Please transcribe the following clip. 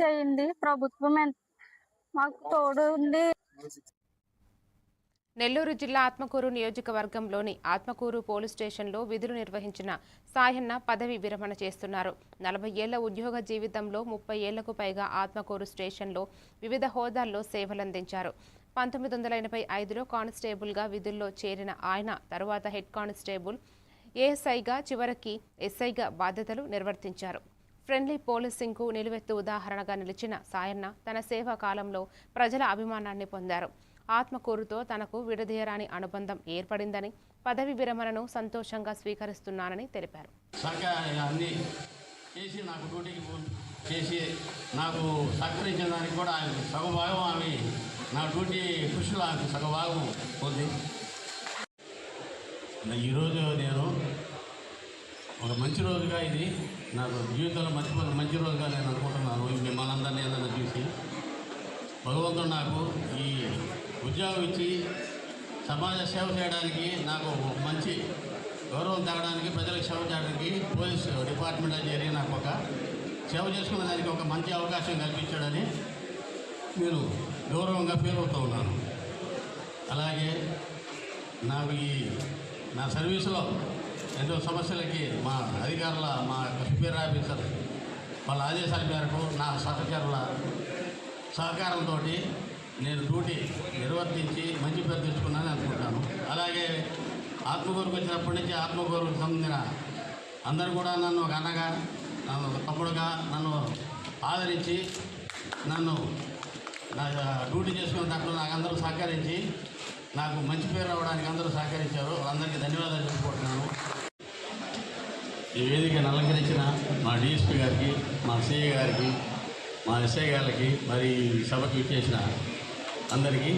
చేయండి. ప్రభుత్వం మాకు తోడు ఉండి. నెల్లూరు జిల్లా ఆత్మకూరు నియోజకవర్గంలోని ఆత్మకూరు పోలీస్ స్టేషన్లో విధులు నిర్వహించిన సాయన్న పదవి విరమణ చేస్తున్నారు. 40 ఏళ్ల ఉద్యోగ జీవితంలో 30 ఏళ్లకు పైగా ఆత్మకూరు స్టేషన్లో వివిధ హోదాల్లో సేవలందించారు. 1985లో కానిస్టేబుల్గా విధుల్లో చేరిన ఆయన తరువాత హెడ్ కానిస్టేబుల్, ఏఎస్ఐగా, చివరికి ఎస్ఐగా బాధ్యతలు నిర్వర్తించారు. ఫ్రెండ్లీ పోలీసింగ్కు నిలువెత్తు ఉదాహరణగా నిలిచిన సాయన్న తన సేవా కాలంలో ప్రజల అభిమానాన్ని పొందారు. ఆత్మకూరుతో తనకు విడదీయరాని అనుబంధం ఏర్పడిందని, పదవి విరమణను సంతోషంగా స్వీకరిస్తున్నానని తెలిపారు. నాకు సహకరించిన దానికి కూడా సగభాగం ఆమె నా డ్యూటీ కృషిలో ఆమె సగభాగం ఉంది. ఈరోజు నేను ఒక మంచి రోజుగా ఇది నాకు జీవితంలో మంచి రోజుగా నేను అనుకుంటున్నాను. మిమ్మల్ని అందరినీ ఏదైనా చూసి భగవంతుడు నాకు ఈ ఉద్యోగం ఇచ్చి సమాజ సేవ చేయడానికి, నాకు మంచి గౌరవం తగ్గడానికి, ప్రజలకు సేవ చేయడానికి పోలీస్ డిపార్ట్మెంట్లో చేరి నాకు ఒక సేవ చేసుకునే దానికి ఒక మంచి అవకాశం కల్పించాడని నేను గౌరవంగా ఫీల్ అవుతూ ఉన్నాను. అలాగే నాకు నా సర్వీసులో ఎన్నో సమస్యలకి మా అధికారుల, మా సుపీరియర్ ఆఫీసర్ వాళ్ళ ఆదేశాల మేరకు నా సహచరుల సహకారంతో నేను డ్యూటీ నిర్వర్తించి మంచి పేరు తెచ్చుకున్నానని అనుకుంటాను. అలాగే ఆత్మకూరుకు వచ్చినప్పటి నుంచి ఆత్మకూరుకు సంబంధించిన అందరూ కూడా నన్ను ఒక అన్నగా, నన్ను ఒక తమ్ముడుగా నన్ను ఆదరించి నన్ను నా డ్యూటీ చేసుకునే దాంట్లో నాకు అందరూ సహకరించి నాకు మంచి పేరు రావడానికి అందరూ సహకరించారు. అందరికీ ధన్యవాదాలు చెప్పుకుంటున్నాను. ఈ వేదికను అలంకరించిన మా డిఎస్పీ గారికి, మా సిఐ గారికి, మా ఎస్ఐ గారికి, మరి సభకు ఇచ్చేసిన అందరికీ